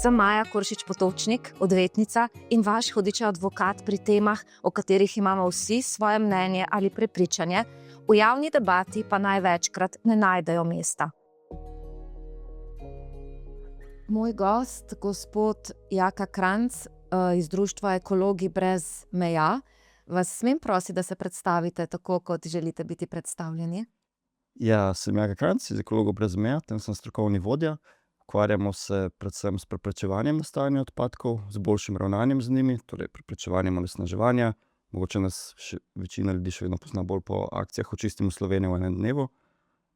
Sem Maja Koršič Potočnik, odvetnica in vaš hudič advokat pri temah, o katerih imamo vsi svoje mnenje ali prepričanje, v javni debati pa največkrat ne najdejo mesta. Moj gost, gospod Jaka Kranjc iz društva Ekologi brez meja, vas smem prositi, da se predstavite tako, kot želite biti predstavljeni? Ja, sem Jaka Kranjc iz Ekologov brez meja, tam sem strokovni vodja. Ukvarjamo se predvsem s preprečevanjem nastajanja odpadkov, z boljšim ravnanjem z njimi, torej preprečevanjem onesnaževanja. Mogoče nas večina ljudi še vedno pozna bolj po akcijah Očistimo Slovenijo v enem dnevu.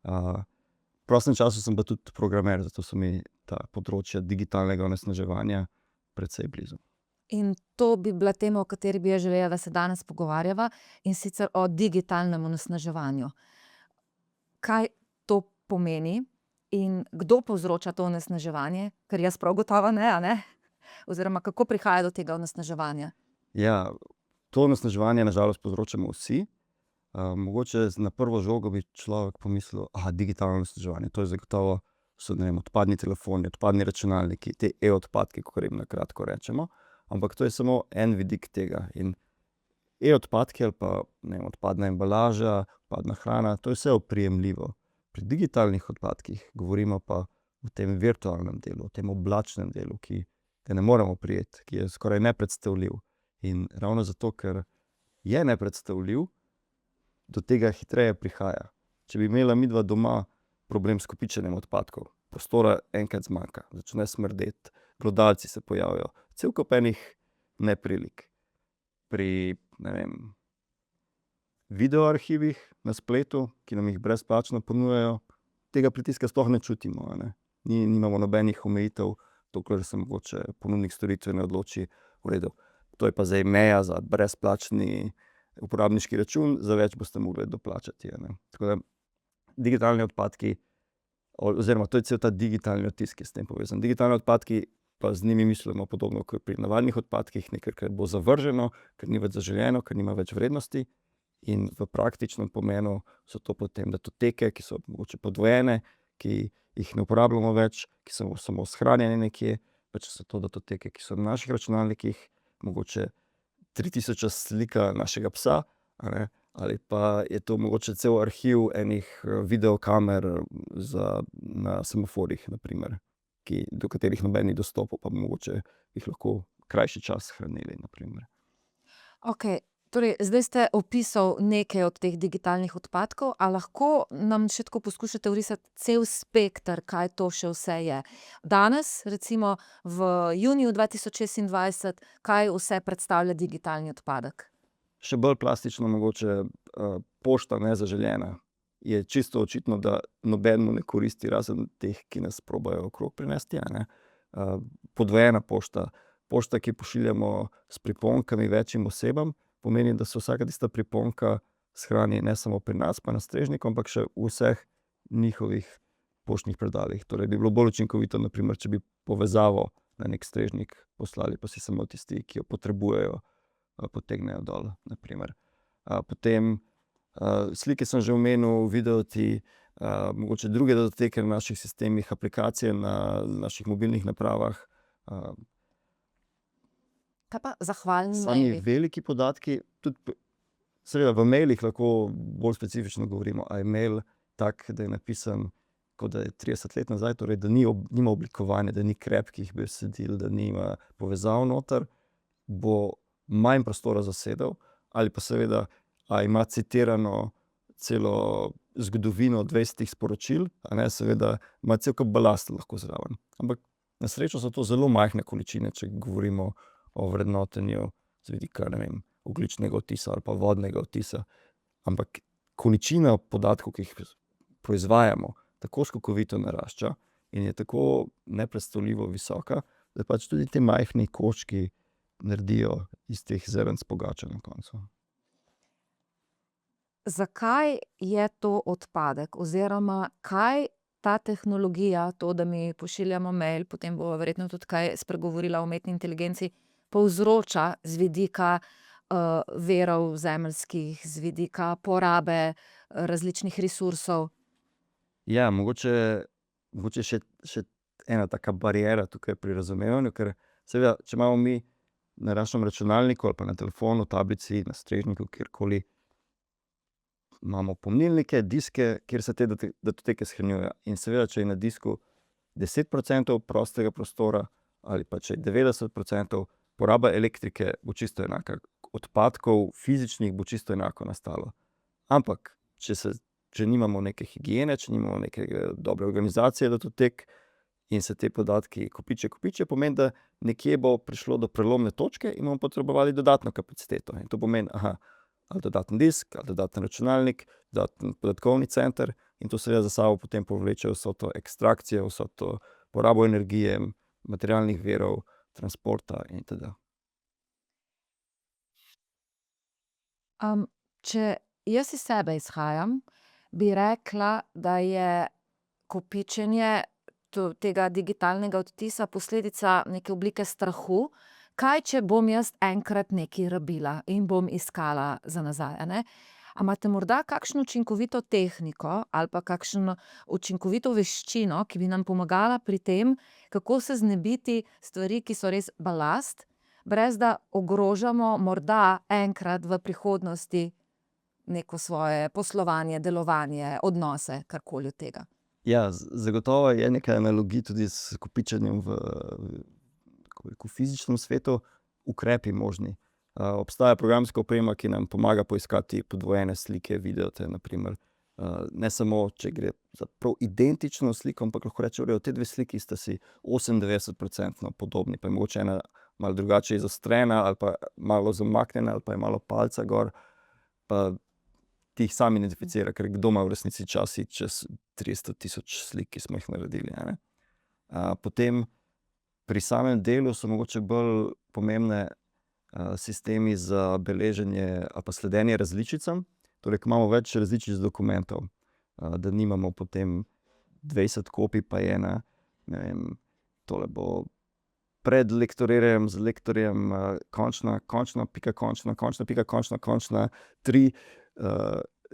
V prostem času sem pa tudi programer, zato so mi ta področja digitalnega onesnaževanja precej blizu. In to bi bila tema, o kateri bi jaz želela, da se danes pogovarjava, in sicer o digitalnem onesnaževanju. Kaj to pomeni in kdo povzroča to onesnaževanje? Ker jaz prav gotovo ne, a ne? Oziroma, kako prihaja do tega onesnaževanja? Ja, to onesnaževanje na žalost povzročamo vsi. Mogoče na prvo žogo bi človek pomislil, digitalno onesnaževanje, to je zagotovo so, ne vem, odpadni telefoni, odpadni računalniki, te e-odpadki, kakor jim na kratko rečemo. Ampak to je samo en vidik tega. In e-odpadki ali pa, ne vem, odpadna embalaža, odpadna hrana, to je vse oprijemljivo. Pri digitalnih odpadkih govorimo pa o tem virtualnem delu, o tem oblačnem delu, ki ga ne moremo prijeti, ki je skoraj nepredstavljiv. In ravno zato, ker je nepredstavljiv, do tega hitreje prihaja. Če bi imela midva doma problem s kopičenjem odpadkov, prostora enkrat zmanjka, začne smrdeti, glodavci se pojavijo, cel kup enih neprilik. Pri, ne vem, videoarhivih na spletu, ki nam jih brezplačno ponujajo, tega pritiska sploh ne čutimo, a ne. Nimamo nobenih omejitev, dokler se mogoče ponudnik storitve ne odloči, v redu, to je pa zdaj meja za brezplačni uporabniški račun, za več boste mogli doplačati, a ne. Tako da digitalni odpadki, oziroma to je cel ta digitalni odtis, ki je s tem povezan. Digitalni odpadki pa z njimi mislimo podobno kot pri navadnih odpadkih, nekaj, kar bo zavrženo, ker ni več zaželeno, ker nima več vrednosti. In v praktičnem pomenu so to potem datoteke, ki so mogoče podvojene, ki jih ne uporabljamo več, ki so samo shranjene nekje, pač so to datoteke, ki so na naših računalnikih, mogoče 3000 slika našega psa, a ne, ali pa je to mogoče cel arhiv enih videokamer na semaforjih, na primer, do katerih noben ni dostopal, pa mogoče jih lahko krajši čas hranili, na primer. Okej, torej zdaj ste opisal nekaj od teh digitalnih odpadkov, a lahko nam še tako poskušate vrisati cel spekter, kaj to še vse je? Danes, recimo v juniju 2026, kaj vse predstavlja digitalni odpadek? Še bolj plastično mogoče pošta nezaželena. Je čisto očitno, da nobenemu ne koristi, razen teh, ki nas probajo okrog prinesti, a ne. Podvojena pošta, pošta, ki pošiljamo s priponkami večjim osebam, pomeni, da se vsaka tista priponka shrani ne samo pri nas, pa na strežniku, ampak še v vseh njihovih poštnih predalih. Torej bi bilo bolj učinkovito, na primer, če bi povezavo na nek strežnik poslali, pa si samo tisti, ki jo potrebujejo, potegnejo dol, na primer. Potem slike sem že omenil, videoti, mogoče druge datoteke na naših sistemih, aplikacije na naših mobilnih napravah. Kaj pa zahvalni Sami maili? veliki podatki, tudi seveda v mailih lahko bolj specifično govorimo, a je mail tak, da je napisan, kot da je 30 let nazaj, torej da nima oblikovanja, da ni krepkih besedil, da nima povezav noter, bo manj prostora zasedel, ali pa seveda, a ima citirano celo zgodovino 20 sporočil, a ne, seveda ima cel kup balasta lahko zraven. Ampak na srečo so to zelo majhne količine, če govorimo o vrednotenju z vidika, ne vem, ogljičnega odtisa ali pa vodnega odtisa. Ampak količina podatkov, ki jih proizvajamo, tako skokovito narašča in je tako nepredstavljivo visoka, da pač tudi ti majhni koščki naredijo iz teh zrnc pogača na koncu. Zakaj je to odpadek? Oziroma, kaj ta tehnologija, to, da mi pošiljamo mail, potem bova verjetno tudi kaj spregovorila o umetni inteligenci, povzroča z vidika virov zemeljskih, z vidika porabe različnih resursov? Ja, mogoče še ena taka bariera tukaj pri razumevanju, ker seveda, če imamo mi na našem računalniku ali pa na telefonu, tablici, na strežniku, kjerkoli, imamo pomnilnike, diske, kjer se te datoteke shranjujejo. In seveda, če je na disku 10% prostega prostora ali pa če je 90%, poraba elektrike bo čisto enaka, odpadkov fizičnih bo čisto enako nastalo. Ampak, če nimamo neke higiene, če nimamo neke dobre organizacije datotek in se te podatki kopičijo, pomeni, da nekje bo prišlo do prelomne točke in bomo potrebovali dodatno kapaciteto. In to pomeni, ali dodaten disk, ali dodaten računalnik, dodaten podatkovni center, in to seveda za sabo potem povleče vso to ekstrakcijo, vso to porabo energije, materialnih virov, transporta in itd. Če jaz iz sebe izhajam, bi rekla, da je kopičenje tega digitalnega odtisa posledica neke oblike strahu. Kaj, če bom jaz enkrat nekaj rabila in bom iskala za nazaj, a ne? A imate morda kakšno učinkovito tehniko ali pa kakšno učinkovito veščino, ki bi nam pomagala pri tem, kako se znebiti stvari, ki so res balast, brez da ogrožamo morda enkrat v prihodnosti neko svoje poslovanje, delovanje, odnose, karkoli od tega? Ja, zagotovo je nekaj analogij tudi s kopičenjem v fizičnem svetu, ukrepi možni. Obstaja programska oprema, ki nam pomaga poiskati podvojene slike, videote, na primer. Ne samo, če gre za prav identično sliko, ampak lahko rečemo, te dve sliki sta si 98% podobni, pa je mogoče ena malo drugače izostrena ali pa malo zamaknjena ali pa je malo palca gor, pa ti jih sam identificira, ker kdo ima v resnici časi čez 300.000 slik, ki smo jih naredili, a ne. Potem pri samem delu so mogoče bolj pomembne sistemi za beleženje ali pa sledenje različicam. Torej, ko imamo več različic dokumentov, da nimamo potem 20 kopij pa je ena, ne vem, tole bo pred lektoriranjem z lektorjem, končna, pika končna, pika končna, 3,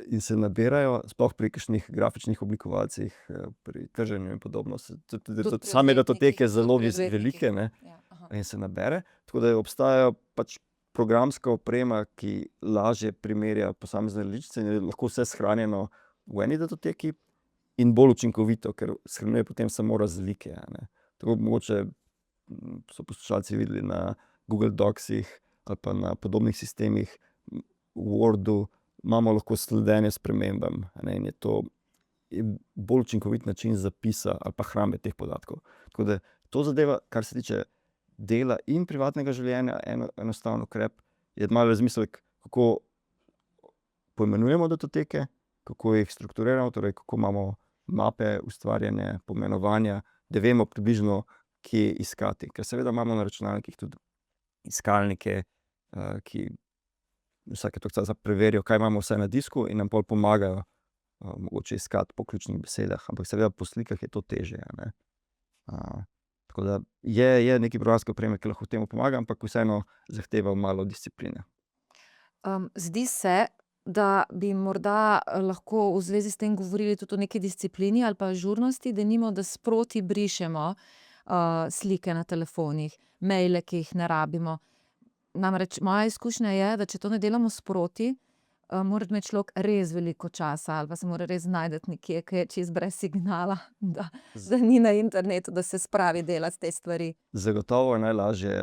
in se nabirajo, sploh pri kakšnih grafičnih oblikovalcih, pri trženju in podobno. Tudi same datoteke zelo velike, ne, in se nabere. Tako da obstajajo pač programska oprema, ki lažje primerja posamezne različice in je lahko vse shranjeno v eni datoteki in bolj učinkovito, ker shranjuje potem samo razlike, a ne. Tako mogoče so poslušalci videli na Google Docsih ali pa na podobnih sistemih, v Wordu imamo lahko sledenje spremembam, a ne, in je to bolj učinkovit način zapisa ali pa hrambe teh podatkov. Tako da to zadeva, kar se tiče dela in privatnega življenja, enostaven ukrep je malo razmislek, kako poimenujemo datoteke, kako jih strukturiramo, torej kako imamo mape ustvarjene, poimenovanja, da vemo približno, kje iskati. Ker seveda imamo na računalnikih tudi iskalnike, ki vsake toliko časa preverijo, kaj imamo vse na disku in nam pol pomagajo mogoče iskati po ključnih besedah, ampak seveda po slikah je to težje, a ne. Tako da je nekaj programske opreme, ki lahko temu pomaga, ampak vseeno zahteva malo discipline. Zdi se, da bi morda lahko v zvezi s tem govorili tudi o neki disciplini ali pa ažurnosti, denimo, da sproti brišemo slike na telefonih, maile, ki jih ne rabimo. Namreč moja izkušnja je, da če to ne delamo sproti, mora imeti človek res veliko časa ali pa se mora res znajti nekje, ke je čisto brez signala, da ni na internetu, da se spravi delati te stvari. Zagotovo je najlažje,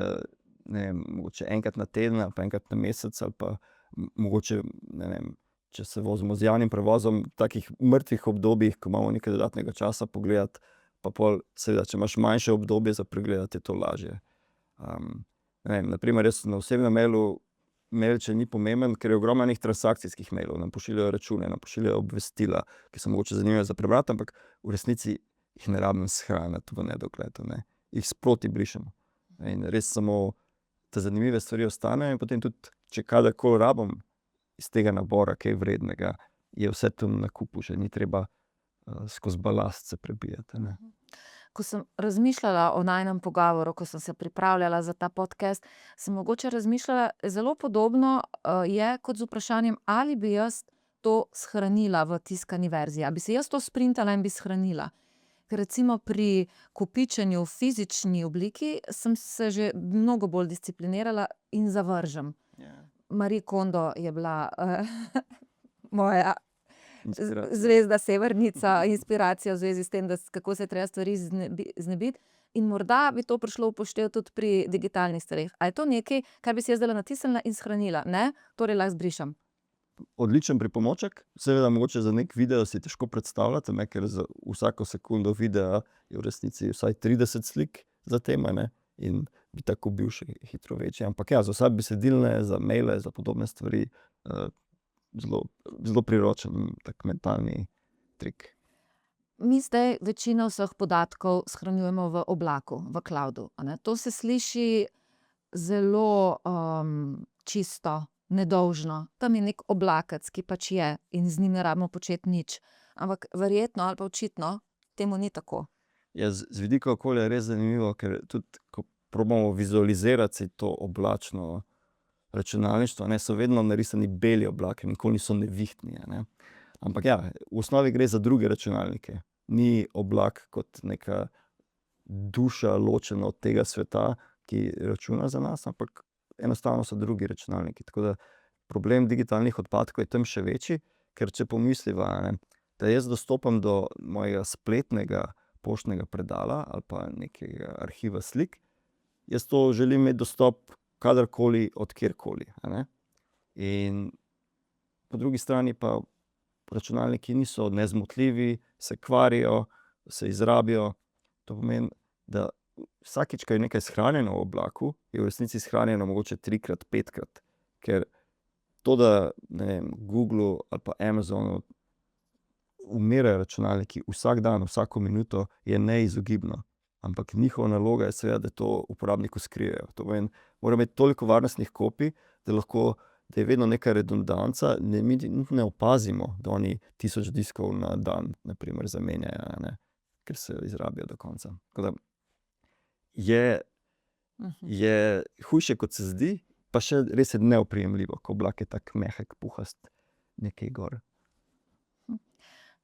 ne vem, mogoče enkrat na teden ali pa enkrat na mesec ali pa mogoče, ne vem, če se vozimo z javnim prevozom, v takih mrtvih obdobjih, ko imamo nekaj dodatnega časa pogledati, pa pol seveda, če imaš manjše obdobje za pregledati, je to lažje. Ne vem, na primer, jaz na osebnem mailu, mail, če ni pomemben, ker je ogromno enih transakcijskih mailov, nam pošiljajo račune, nam pošiljajo obvestila, ki so mogoče zanimive za prebrati, ampak v resnici jih ne rabim shraniti v nedogled, ne. Jih sproti brišem. In res samo te zanimive stvari ostanejo in potem tudi, če kadarkoli rabim iz tega nabora kaj vrednega, je vse tam na kupu, že ni treba skozi balast se prebijati, ne. Ko sem razmišljala o najinem pogovoru, ko sem se pripravljala za ta podcast, sem mogoče razmišljala, zelo podobno je kot z vprašanjem, ali bi jaz to shranila v tiskani verziji, a bi si jaz to sprintala in bi shranila. Ker recimo pri kopičenju v fizični obliki sem se že mnogo bolj disciplinirala in zavržem. Marie Kondo je bila moja zvezda severnica, inspiracija v zvezi s tem, kako se je treba stvari znebiti. In morda bi to prišlo v poštev tudi pri digitalnih stvareh. A je to nekaj, kar bi si jaz zdajle natisnila in shranila? Ne? Torej lahko zbrišem. Odličen pripomoček, seveda mogoče za nek video si težko predstavljati, ne, ker za vsako sekundo videa je v resnici vsaj 30 slik za tem, ne, in bi tako bil še hitro večji. Ampak ja, za vse besedilne, za maile, za podobne stvari, zelo priročen tak mentalni trik. Mi zdaj večino vseh podatkov shranjujemo v oblaku, v cloudu, a ne. To se sliši zelo čisto, nedolžno. Tam je neki oblakec, ki pač je, in z njim ne rabimo početi nič. Ampak verjetno ali pa očitno temu ni tako. Ja, z vidika okolja je res zanimivo, ker tudi ko probamo vizualizirati si to oblačno računalništvo, ne, so vedno narisani beli oblaki, nikoli niso nevihtni, ne. Ampak ja, v osnovi gre za druge računalnike. Ni oblak kot neka duša ločena od tega sveta, ki računa za nas, ampak enostavno so drugi računalniki. Tako da problem digitalnih odpadkov je tam še večji, ker če pomisliva, ne, da jaz dostopam do mojega spletnega poštnega predala ali pa nekega arhiva slik, jaz to želim imeti dostop kadarkoli, od kjerkoli, a ne. In po drugi strani pa računalniki niso nezmotljivi, se kvarijo, se izrabijo. To pomeni, da vsakič, ko je nekaj shranjeno v oblaku, je v resnici shranjeno mogoče 3-krat, 5-krat. Ker to, da ne vem, Googlu ali pa Amazonu umirajo računalniki vsak dan, vsako minuto, je neizogibno. Ampak njihova naloga je seveda, da to uporabniku skrijejo. To pomeni, mora imeti toliko varnostnih kopij, da je vedno neka redundanca, mi ne opazimo, da oni 1000 diskov na dan, na primer, zamenjajo, ne, ker se izrabijo do konca. Tako da je hujše, kot se zdi, pa še res je neoprijemljivo, ko oblak je tak mehek, puhast, nekaj gor.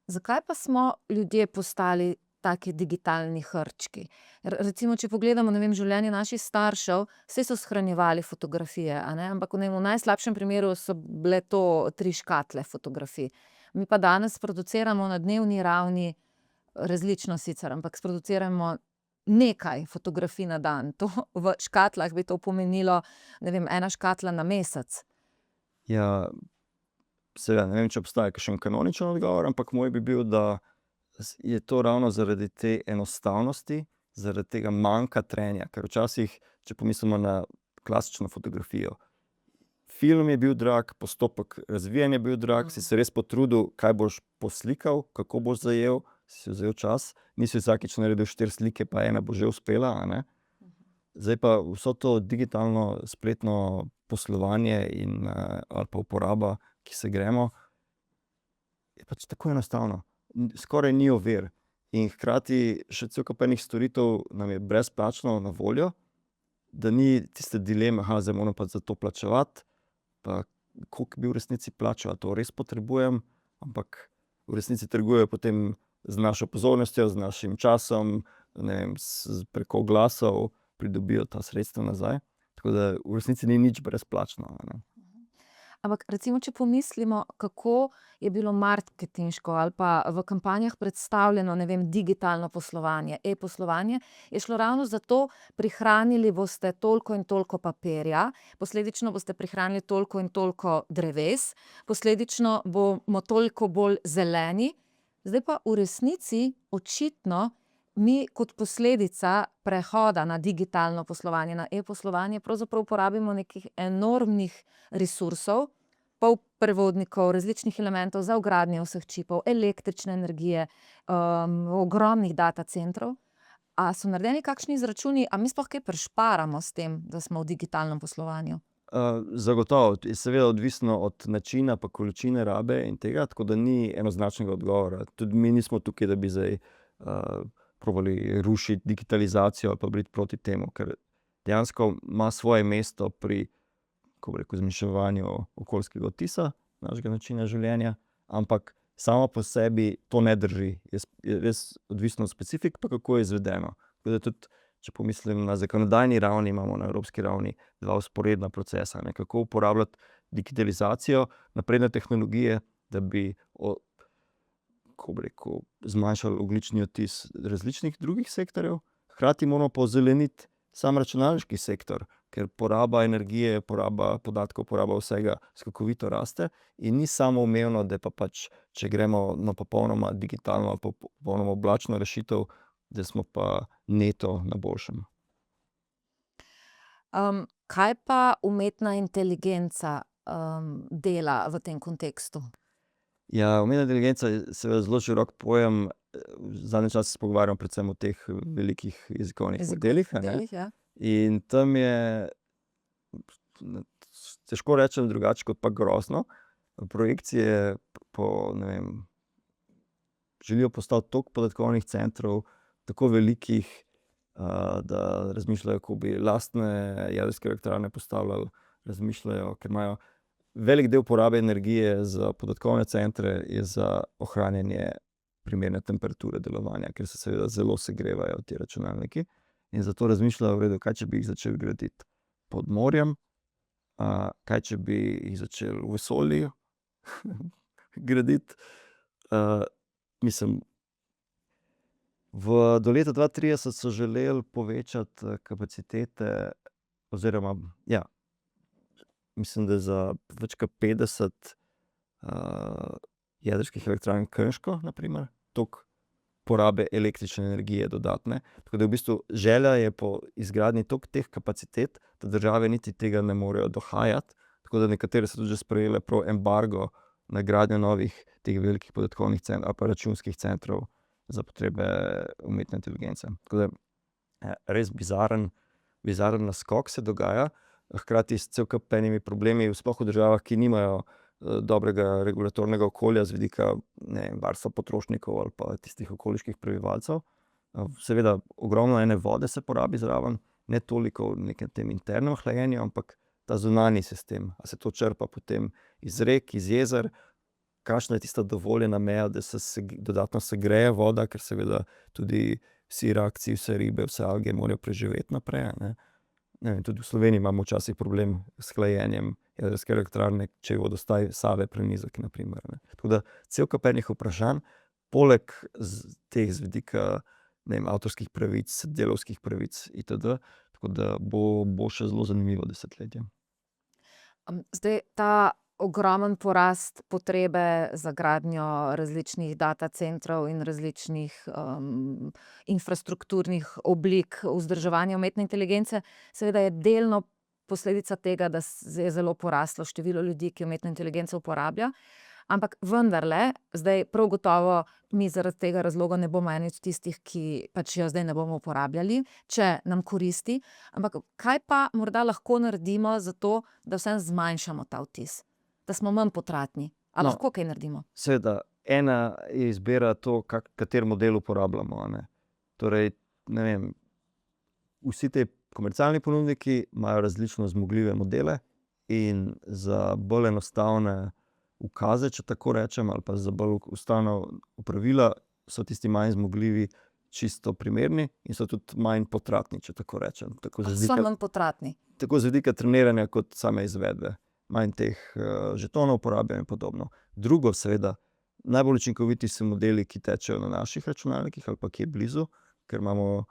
Zakaj pa smo ljudje postali taki digitalni hrčki? Recimo, če pogledamo, ne vem, življenje naših staršev, saj so shranjevali fotografije, a ne, ampak v najslabšem primeru so bile to 3 škatle fotografij. Mi pa danes produciramo na dnevni ravni, različno sicer, ampak sproduciramo nekaj fotografij na dan. To v škatlah bi to pomenilo, ne vem, 1 škatla na mesec. Ja, seveda, ne vem, če obstaja kakšen kanoničen odgovor, ampak moj bi bil, da je to ravno zaradi te enostavnosti, zaradi tega manjka trenja. Ker včasih, če pomislimo na klasično fotografijo, film je bil drag, postopek razvijanja je bil drag, si se res potrudil, kaj boš poslikal, kako boš zajel, si vzel čas, nisi vsakič naredil 4 slike, pa ena bo že uspela, a ne. Zdaj pa vso to digitalno spletno poslovanje in ali pa uporaba, ki se gremo, je pač tako enostavno. Skoraj ni ovir. In hkrati še cel kup enih storitev nam je brezplačno na voljo, da ni tiste dileme, zdaj moram pa za to plačevati, pa koliko bi v resnici plačal, a to res potrebujem, ampak v resnici trgujejo potem z našo pozornostjo, z našim časom, ne vem, preko oglasov pridobijo ta sredstva nazaj. Tako da v resnici ni nič brezplačno, ne. Ampak recimo, če pomislimo, kako je bilo marketinško ali pa v kampanjah predstavljeno, ne vem, digitalno poslovanje, e-poslovanje, je šlo ravno za to, prihranili boste toliko in toliko papirja, posledično boste prihranili toliko in toliko dreves, posledično bomo toliko bolj zeleni. Zdaj pa v resnici očitno mi kot posledica prehoda na digitalno poslovanje, na e-poslovanje, pravzaprav porabimo nekih enormnih resursov, polprevodnikov, različnih elementov za vgradnje vseh čipov, električne energije, ogromnih data centrov. A so naredeni kakšni izračuni, a mi sploh kaj prišparamo s tem, da smo v digitalnem poslovanju? Zagotovo, je seveda odvisno od načina pa količine rabe in tega, tako da ni enoznačnega odgovora. Tudi mi nismo tukaj, da bi zdaj probali rušiti digitalizacijo ali pa biti proti temu, ker dejansko ima svoje mesto pri, kako bi rekel, zmanjševanju okoljskega odtisa našega načina življenja, ampak samo po sebi to ne drži. Je res odvisno od specifik, pa kako je izvedeno. Tako da tudi, če pomislim na zakonodajni ravni, imamo na evropski ravni dva vzporedna procesa, ne, kako uporabljati digitalizacijo, napredne tehnologije, da bi zmanjšali ogljični odtis različnih drugih sektorjev. Hkrati moramo pa ozeleniti sam računalniški sektor, ker poraba energije, poraba podatkov, poraba vsega skokovito raste in ni samoumevno, da pa pač, če gremo na popolnoma digitalno ali popolnoma oblačno rešitev, da smo pa neto na boljšem. Kaj pa umetna inteligenca dela v tem kontekstu? Ja, umetna inteligenca je seveda zelo širok pojem. Zadnje čase se pogovarjamo predvsem o teh velikih jezikovnih modelih, a ne. Ja. In tam je, težko rečem drugače kot pa grozno. Projekcije po, ne vem, želijo postaviti toliko podatkovnih centrov, tako velikih, da razmišljajo, kako bi lastne jedrske elektrarne postavljali, razmišljajo, ker imajo velik del porabe energije za podatkovne centre je za ohranjanje primerne temperature delovanja, ker se seveda zelo segrevajo ti računalniki. In zato razmišljajo, v redu, kaj če bi jih začeli graditi pod morjem, kaj če bi jih začeli v vesolju graditi. Mislim, do leta 2030 so želeli povečati kapacitete oziroma, ja, mislim, da za več kot 50 jedrskih elektrarn Krško, na primer, toliko porabe električne energije dodatne. Tako da v bistvu želja je po izgradnji toliko teh kapacitet, da države niti tega ne morejo dohajati. Tako da nekatere so tudi že sprejele prav embargo na gradnjo novih teh velikih podatkovnih centrov ali pa računskih centrov za potrebe umetne inteligence. Tako da res bizaren naskok se dogaja, hkrati s cel kup enimi problemi, sploh v državah, ki nimajo dobrega regulatornega okolja z vidika, ne vem, varstva potrošnikov ali pa tistih okoliških prebivalcev. Seveda ogromno ene vode se porabi zraven, ne toliko v nekem tem internem hlajenju, ampak ta zunanji sistem. A se to črpa potem iz rek, iz jezer, kakšna je tista dovoljena meja, da se dodatno segreje voda, ker seveda tudi vsi rakci, vse ribe, vse alge morajo preživeti naprej, ne. Ne vem, tudi v Sloveniji imamo včasih problem s hlajenjem jedrske elektrarne, če je vodostaj Save prenizek, na primer, ne. Tako da cel kup enih vprašanj, poleg teh z vidika, ne vem, avtorskih pravic, delavskih pravic itd., tako da bo še zelo zanimivo desetletje. Zdaj ta ogromen porast potrebe za gradnjo različnih data centrov in različnih infrastrukturnih oblik vzdrževanja umetne inteligence, seveda je delno posledica tega, da je zelo poraslo število ljudi, ki umetno inteligenco uporablja. Ampak vendarle, zdaj prav gotovo mi zaradi tega razloga ne bomo eni od tistih, ki pač jo zdaj ne bomo uporabljali, če nam koristi. Ampak kaj pa morda lahko naredimo za to, da vseeno zmanjšamo ta vtis? Da smo manj potratni. A lahko kaj naredimo? Seveda, ena je izbira to, kateri model uporabljamo, a ne. Torej, ne vem, vsi ti komercialni ponudniki imajo različno zmogljive modele in za bolj enostavne ukaze, če tako rečem, ali pa za bolj enostavna opravila so tisti manj zmogljivi čisto primerni in so tudi manj potratni, če tako rečem. So manj potratni? Tako z vidika treniranja kot same izvedbe. Manj teh žetonov uporabljajo in podobno. Drugo, seveda, najbolj učinkoviti so modeli, ki tečejo na naših računalnikih ali pa kje blizu, ker imamo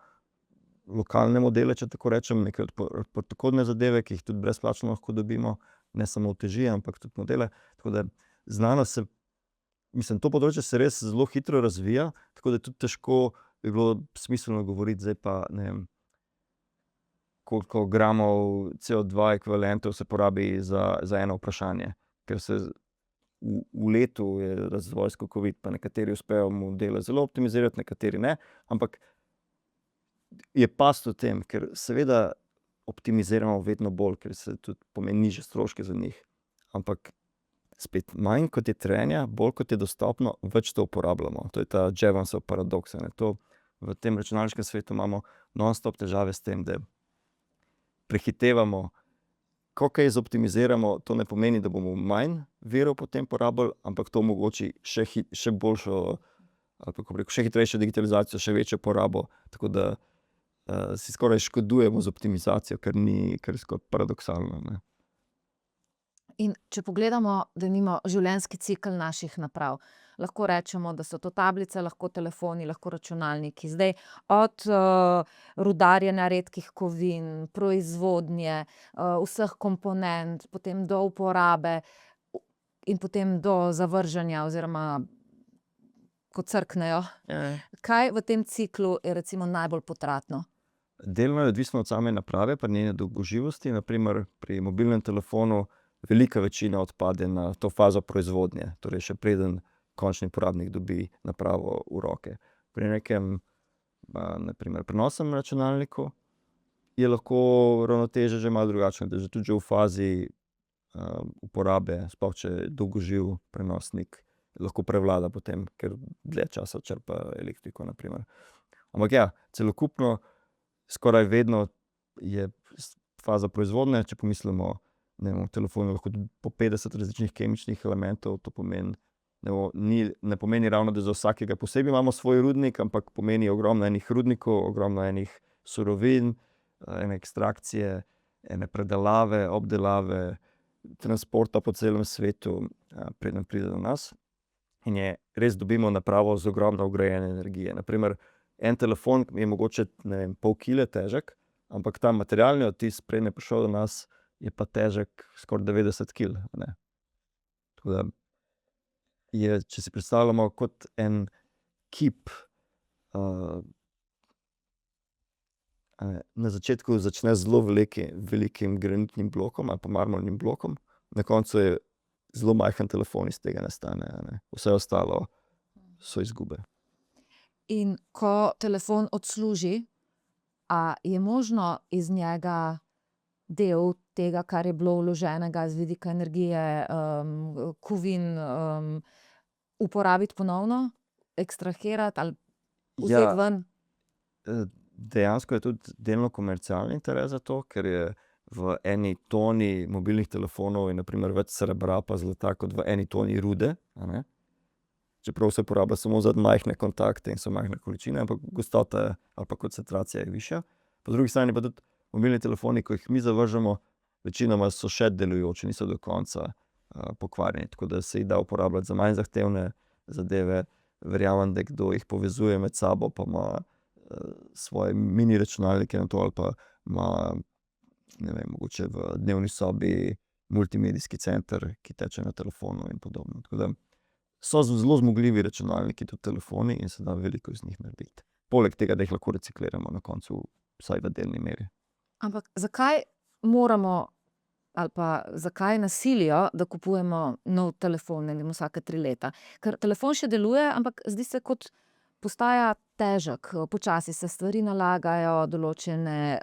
lokalne modele, če tako rečem, neke odprtokodne zadeve, ki jih tudi brezplačno lahko dobimo, ne samo uteži, ampak tudi modele. Tako da znanost se, mislim, to področje se res zelo hitro razvija, tako da tudi težko bi bilo smiselno govoriti zdaj pa, ne vem, koliko gramov CO2 ekvivalentov se porabi za eno vprašanje. Ker se v letu je razvoj skokovit, pa nekateri uspejo modele zelo optimizirati, nekateri ne, ampak je past v tem, ker seveda optimiziramo vedno bolj, ker se tudi pomeni nižje stroške za njih. Ampak spet manj kot je trenja, bolj kot je dostopno, več to uporabljamo. To je ta Jevonsov paradoks, ne. To v tem računalniškem svetu imamo non-stop težave s tem, da prehitevamo ko kaj zoptimiziramo, to ne pomeni, da bomo manj virov potem porabili, ampak to omogoči še boljšo, ali pa kako bi rekel, še hitrejšo digitalizacijo, še večjo porabo, tako da si skoraj škodujemo z optimizacijo, kar je skoraj paradoksalno, ne. In če pogledamo, denimo, življenjski cikel naših naprav, lahko rečemo, da so to tablice, lahko telefoni, lahko računalniki. Zdaj od rudarjenja redkih kovin, proizvodnje, vseh komponent, potem do uporabe in potem do zavrženja oziroma ko crknejo. Kaj v tem ciklu je recimo najbolj potratno? Delno je odvisno od same naprave pa njene dolgoživosti. Na primer pri mobilnem telefonu velika večina odpade na to fazo proizvodnje, torej še preden končni uporabnik dobi napravo v roke. Pri nekem, na primer prenosnem računalniku je lahko ravnotežje že malo drugačno, da je tudi že v fazi uporabe, sploh če je dolgoživ prenosnik, lahko prevlada potem, ker dlje časa črpa elektriko, na primer. Ampak ja, celokupno skoraj vedno je faza proizvodnje, če pomislimo, ne vem, v telefonu lahko tudi po 50 različnih kemičnih elementov, to pomeni, ne pomeni ravno, da za vsakega posebej imamo svoj rudnik, ampak pomeni ogromno enih rudnikov, ogromno enih surovin, ene ekstrakcije, ene predelave, obdelave, transporta po celem svetu, preden pride do nas. In res dobimo napravo z ogromno vgrajene energije. Na primer, en telefon je mogoče, ne vem, pol kile težek, ampak ta materialni odtis, preden je prišel do nas, je pa težek skoraj 90 kil, ne. Tako da je, če si predstavljamo kot en kip, na začetku začne z zelo velikim granitnim blokom ali pa marmornim blokom, na koncu je zelo majhen telefon iz tega nastane, ne. Vse ostalo so izgube. In ko telefon odsluži, a je možno iz njega del tega, kar je bilo vloženega z vidika energije, kovin, uporabiti ponovno, ekstrahirati ali vzeti ven? Dejansko je tudi delno komercialni interes za to, ker je v eni toni mobilnih telefonov je na primer več srebra pa zlata kot v eni toni rude, a ne. Čeprav se uporablja samo za majhne kontakte in so majhne količine, ampak gostota ali pa koncentracija je višja. Po drugi strani pa tudi mobilni telefoni, ko jih mi zavržemo, večinoma so še delujoči, niso do konca pokvarjeni, tako da se jih da uporabljati za manj zahtevne zadeve. Verjamem, da kdo jih povezuje med sabo, pa ima svoje mini računalnike na to, ali pa ima, ne vem, mogoče v dnevni sobi multimedijski center, ki teče na telefonu in podobno. Tako da so zelo zmogljivi računalniki, tudi telefoni, in se da veliko iz njih narediti. Poleg tega, da jih lahko recikliramo na koncu, vsaj v delni meri. Ampak zakaj moramo ali pa zakaj nas silijo, da kupujemo nov telefon, ne vem, vsake 3 leta? Ker telefon še deluje, ampak zdi se, kot postaja težek, počasi se stvari nalagajo, določene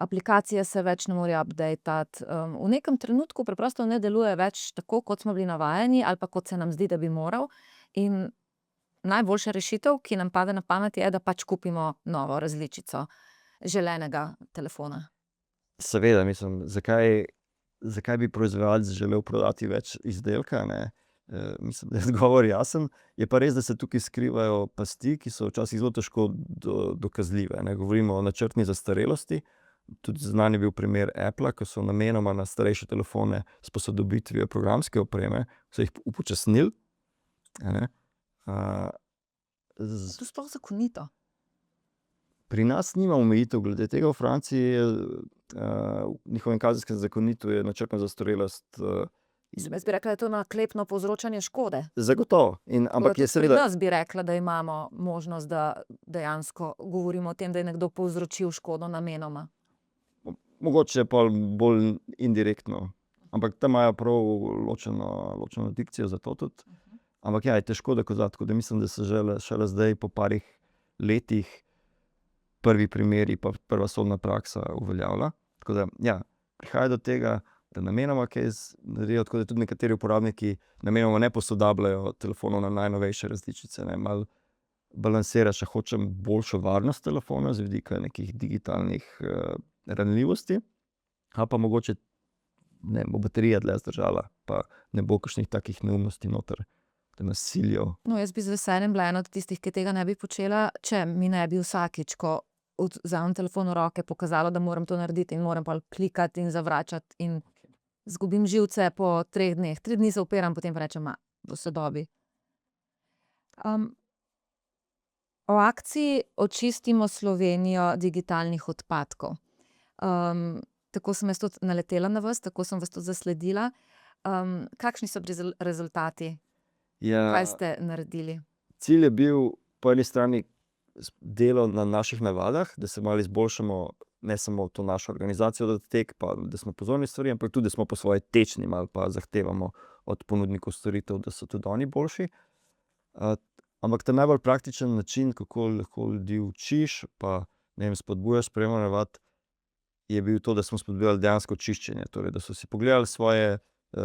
aplikacije se več ne morejo updatati, v nekem trenutku preprosto ne deluje več tako, kot smo bili navajeni, ali pa kot se nam zdi, da bi moral. In najboljša rešitev, ki nam pade na pamet, je, da pač kupimo novo različico želenega telefona. Seveda, mislim, zakaj bi proizvajalec želel prodati več izdelka, ne? Mislim, da je odgovor jasen. Je pa res, da se tukaj skrivajo pasti, ki so včasih zelo težko dokazljive, ne. Govorimo o načrtni zastarelosti. Tudi znan je bil primer Appla, ko so namenoma na starejše telefone s posodobitvijo programske opreme, so jih upočasnili, a ne. Je to sploh zakonito? Pri nas nima omejitev glede tega. V Franciji je v njihovem kazenskem zakoniku je načrtna zastarelost. Jaz bi rekla, da je to naklepno povzročanje škode. Zagotovo. Ampak je Tudi pri seveda. nas bi rekla, da imamo možnost, da dejansko govorimo o tem, da je nekdo povzročil škodo namenoma. Mogoče pol bolj indirektno. Ampak tam imajo prav ločeno dikcijo za to tudi. Ampak ja, je težko dokazati, tako da mislim, da se šele zdaj po parih letih prvi primeri pa prva sodna praksa uveljavlja. Tako da ja, prihaja do tega, da namenoma kaj naredijo, tako da tudi nekateri uporabniki namenoma ne posodabljajo telefonov na najnovejše različice, ne. Malo balansiraš, če hočem boljšo varnost telefona z vidika nekih digitalnih ranljivosti, ali pa mogoče ne bo baterija dlje zdržala, pa ne bo kakšnih takih neumnosti noter, da nas silijo. No, jaz bi z veseljem bila ena od tistih, ki tega ne bi počela, če mi ne bi vsakič, ko vzamem telefon v roke, pokazalo, da moram to narediti in moram pol klikati in zavračati in zgubim živce po 3 dneh. 3 dni se upiram, potem pa rečem, bo se dobi. O akciji Očistimo Slovenijo digitalnih odpadkov. Tako sem jaz tudi naletela na vas, tako sem vas tudi zasledila. Kakšni so bili rezultati? Kaj ste naredili? Cilj je bil po eni strani delo na naših navadah, da se malo izboljšamo, ne samo to našo organizacijo Datotek, pa da smo pozorni stvari, ampak tudi, da smo po svoje tečni, malo pa zahtevamo od ponudnikov storitev, da so tudi oni boljši. Ampak ta najbolj praktičen način, kako lahko ljudi učiš, pa ne vem, spodbujaš sprejemanje navad, je bil to, da smo spodbujali dejansko čiščenje. Torej, da so si pogledali svoje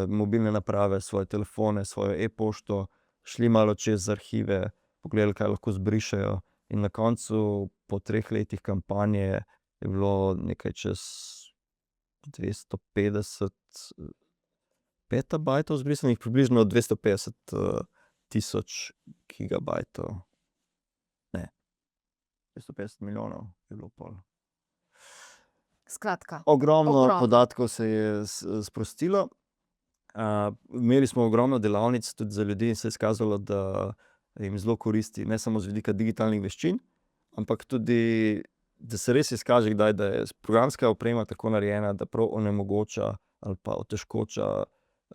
mobilne naprave, svoje telefone, svojo e-pošto, šli malo čez arhive, pogledali, kaj lahko zbrišejo. In na koncu, po 3 letih kampanje, je bilo nekaj čez 250 petabajtov zbrisanih, približno 250,000 gigabajtov. Ne, 250 milijonov je bilo pol. Skratka, Ogromno podatkov se je sprostilo. Imeli smo ogromno delavnic tudi za ljudi in se je izkazalo, da jim zelo koristi, ne samo z vidika digitalnih veščin, ampak tudi, da se res izkaže kdaj, da je programska oprema tako narejena, da prav onemogoča ali pa otežkoča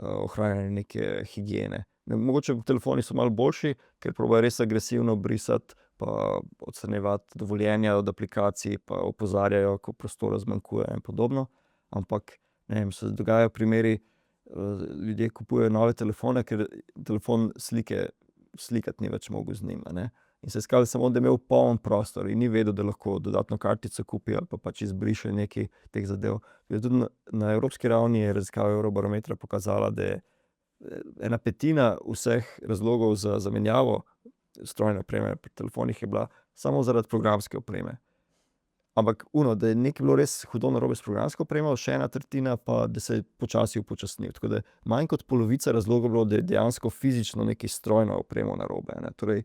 ohranjanje neke higiene. Mogoče telefoni so malo boljši, ker probajo res agresivno brisati pa odstranjevati dovoljenja od aplikacij, pa opozarjajo, ko prostora zmanjkuje in podobno. Ampak, ne vem, se dogajajo primeri, ljudje kupujejo nove telefone, ker telefon slikati ni več mogel z njim, ne. In se je izkazalo samo, da je imel poln prostor in ni vedel, da lahko dodatno kartico kupi ali pa pač izbriše nekaj teh zadev. Tudi na evropski ravni je raziskava Eurobarometra pokazala, da je 1/5 vseh razlogov za zamenjavo strojne opreme pri telefonih je bila samo zaradi programske opreme. Ampak da je nekaj bilo res hudo narobe s programsko opremo, še 1/3 pa, da se je počasi upočasnil. Tako da manj kot polovica razlogov bilo, da je dejansko fizično nekaj s strojno opremo narobe, ne. Torej,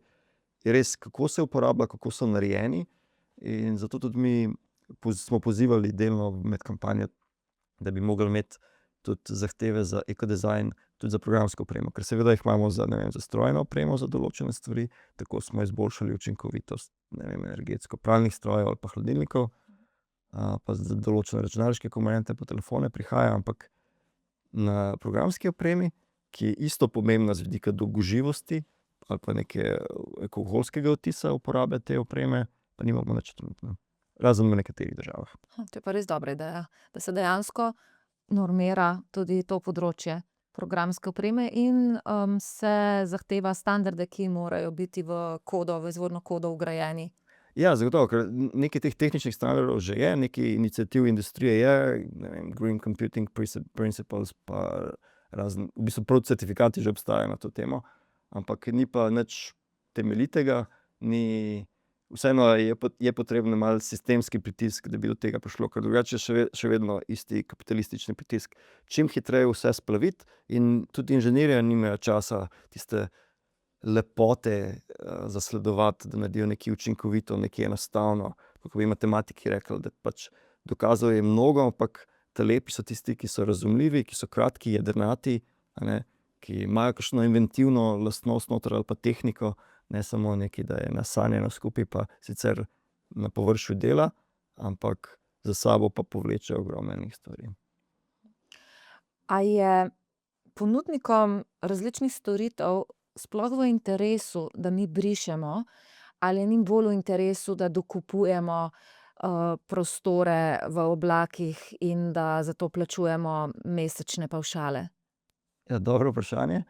je res, kako se uporablja, kako so narejeni, in zato tudi mi smo pozivali delno med kampanjo, da bi mogli imeti tudi zahteve za ekodizajn, tudi za programsko opremo, ker seveda jih imamo za, ne vem, za strojno opremo, za določene stvari, tako smo izboljšali učinkovitost, ne vem, energetsko pralnih strojev ali pa hladilnikov, pa za določene računalniške komponente pa telefone prihaja, ampak na programski opremi, ki je isto pomembna z vidika dolgoživosti ali pa neke okoljskega odtisa uporabe te opreme, pa nimamo nič trenutno. Razen v nekaterih državah. To je pa res dobra ideja, da se dejansko normira tudi to področje programske opreme in se zahteva standarde, ki morajo biti v izvorno kodo vgrajeni. Ja, zagotovo, ker nekaj teh tehničnih standardov že je, nekaj iniciativ industrije je, ne vem, Green Computing Principles pa v bistvu prav certifikati že obstajajo na to temo, ampak ni pa nič temeljitega, vseeno je potreben malo sistemski pritisk, da bi do tega prišlo, ker drugače je še vedno isti kapitalistični pritisk. Čim hitreje vse splaviti in tudi inženirji nimajo časa tiste lepote zasledovati, da naredijo nekaj učinkovito, nekaj enostavno. Kako bi matematiki rekli, da pač dokazov je mnogo, ampak ta lepi so tisti, ki so razumljivi, ki so kratki, jedrnati, a ne, ki imajo kakšno inventivno lastnost noter ali pa tehniko, ne samo nekaj, da je nasanjeno skupaj, pa sicer na površju dela, ampak za sabo pa povleče ogromno enih stvari. A je ponudnikom različnih storitev sploh v interesu, da mi brišemo, ali je njim bolj v interesu, da dokupujemo prostore v oblakih in da za to plačujemo mesečne pavšale? Ja, dobro vprašanje.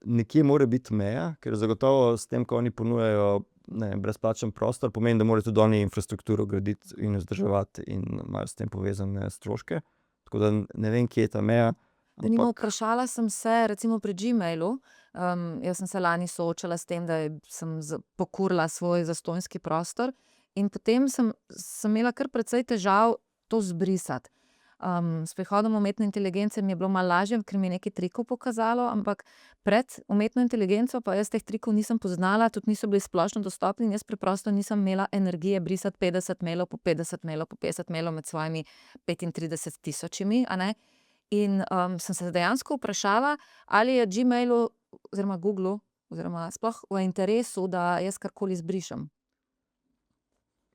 Nekje mora biti meja, ker zagotovo s tem, ko oni ponujajo, ne vem, brezplačen prostor, pomeni, da morajo tudi oni infrastrukturo graditi in vzdrževati in imajo s tem povezane stroške. Tako da ne vem, kje je ta meja. Denimo, vprašala sem se recimo pri Gmailu, jaz sem se lani soočala s tem, da sem pokurila svoj zastonjski prostor in potem sem imela kar precej težav to zbrisati. S prihodom umetne inteligence mi je bilo malo lažje, ker mi je nekaj trikov pokazalo, ampak pred umetno inteligenco pa jaz teh trikov nisem poznala, tudi niso bili splošno dostopni in jaz preprosto nisem imela energije brisati 50 mailov po 50 mailov po 50 mailov med svojimi 35 tisočimi, a ne. In sem se dejansko vprašala, ali je Gmailu oziroma Googlu oziroma sploh v interesu, da jaz karkoli izbrišem.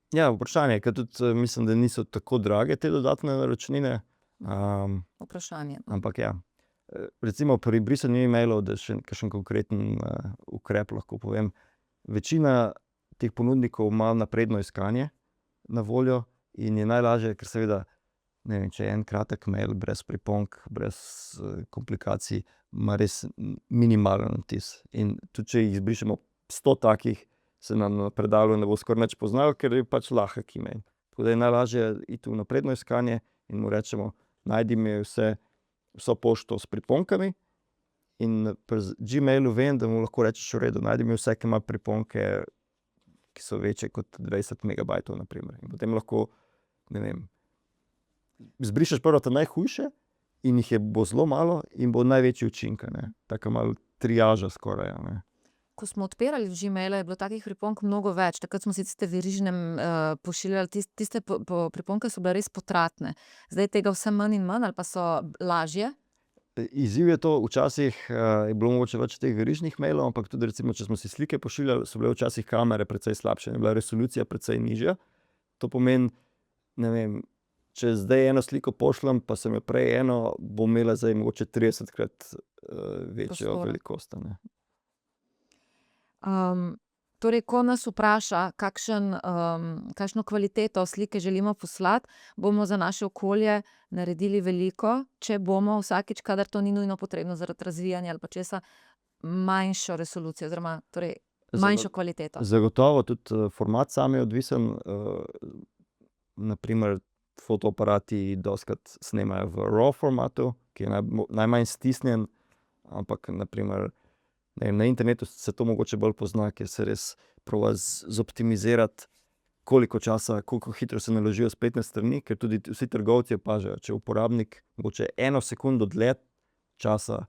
Ja, vprašanje, ker tudi mislim, da niso tako drage te dodatne naročnine. Vprašanje. Ampak ja, recimo pri brisanju e-mailov, da še kakšen konkreten ukrep lahko povem. Večina teh ponudnikov ima napredno iskanje na voljo in je najlažje, ker seveda, ne vem, če je en kratek mail brez priponk, brez komplikacij, ima res minimalen vtis. In tudi če jih izbrišemo 100 takih, se nam na predalu ne bo skoraj nič poznalo, ker je pač lahek e-mail. Tako da je najlažje iti v napredno iskanje in mu rečemo, najdi mi vso pošto s priponkami. In pri Gmailu vem, da mu lahko rečeš v redu, najdi mi vse, ki ima priponke, ki so večje kot 20 megabajtov, na primer. In potem lahko, ne vem, zbrišeš prvo ta najhujše in jih bo zelo malo in bo največji učinek, ne. Taka malo triaža skoraj, ne. Ko smo odpirali Gmaile, je bilo takih priponk mnogo več. Takrat smo si tiste verižne pošiljali, tiste priponke so bile res potratne. Zdaj tega vse manj in manj ali pa so lažje? Izziv je to, včasih je bilo mogoče več teh verižnih mailov, ampak tudi recimo, če smo si slike pošiljali, so bile včasih kamere precej slabše, je bila resolucija precej nižja. To pomeni, ne vem, če zdaj eno sliko pošljem, pa sem jo prej eno, bo imela zdaj mogoče 30-krat večjo Prostora. velikost, ne. Torej, ko nas vpraša, kakšno kvaliteto slike želimo poslati, bomo za naše okolje naredili veliko, če bomo vsakič, kadar to ni nujno potrebno zaradi razvijanja ali pa česa, manjšo resolucijo oziroma torej manjšo kvaliteto. Zagotovo tudi format sam je odvisen. Na primer, fotoaparati dostikrat snemajo v RAW formatu, ki je najmanj stisnjen, ampak na primer, ne vem, na internetu se to mogoče bolj pozna, ker se res proba zoptimizirati, koliko časa, koliko hitro se naložijo spletne strani, ker tudi vsi trgovci opažajo, če uporabnik mogoče 1 sekundo dlje časa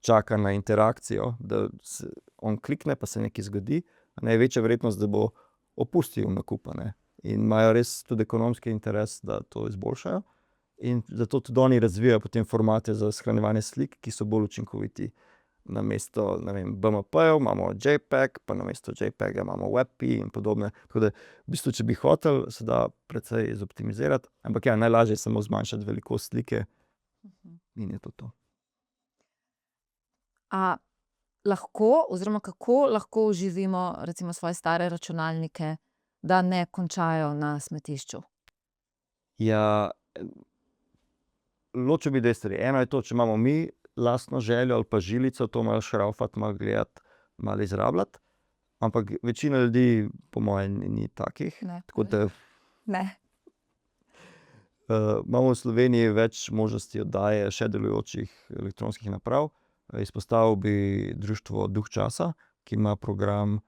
čaka na interakcijo, da se on klikne, pa se nekaj zgodi, je večja verjetnost, da bo opustil nakup, ne. In imajo res tudi ekonomski interes, da to izboljšajo. In zato tudi oni razvijajo potem formate za shranjevanje slik, ki so bolj učinkoviti. Namesto, ne vem, BMP-jev imamo JPEG, pa namesto JPEG-ja imamo WebP in podobne. Tako da v bistvu, če bi hoteli, se da precej zoptimizirati, ampak ja, najlažje je samo zmanjšati velikost slike in je to to. A lahko oziroma kako lahko oživimo recimo svoje stare računalnike, da ne končajo na smetišču? Ja, ločil bi dve stvari. Eno je to, če imamo mi lastno željo ali pa žilico, to malo šraufati, malo gledati, malo izrabljati. Ampak večina ljudi, po mojem, ni takih. Ne. Tako da Ne. imamo v Sloveniji več možnosti oddaje še delujočih elektronskih naprav. Izpostavil bi društvo Duh časa, ki ima program,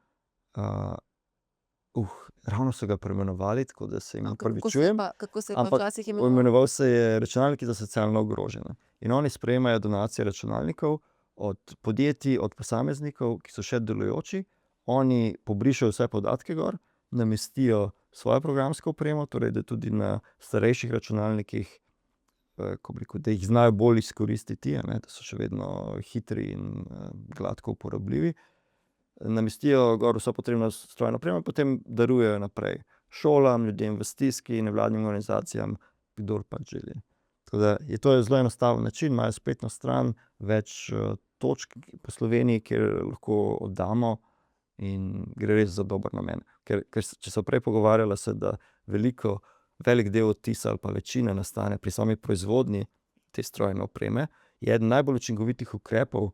ravno so ga preimenovali, tako da se jim opravičujem. Kako se je pa Ampak včasih imenoval? imenoval se je Računalniki za socialno ogrožene. In oni sprejemajo donacije računalnikov od podjetij, od posameznikov, ki so še delujoči. Oni pobrišejo vse podatke gor, namestijo svojo programsko opremo, torej da tudi na starejših računalnikih, ko bi rekel, da jih znajo bolj izkoristiti, a ne, da so še vedno hitri in gladko uporabljivi. Namestijo gor vso potrebno strojno opremo in potem darujejo naprej šolam, ljudem v stiski, nevladnim organizacijam, kdor pač želi. Tako da je to zelo enostaven način, imajo spletno stran, več točk po Sloveniji, kjer lahko oddamo in gre res za dober namen. Ker če so prej pogovarjala se, da velik del odtisa ali pa večina nastane pri sami proizvodnji te strojne opreme, je eden najbolj učinkovitih ukrepov,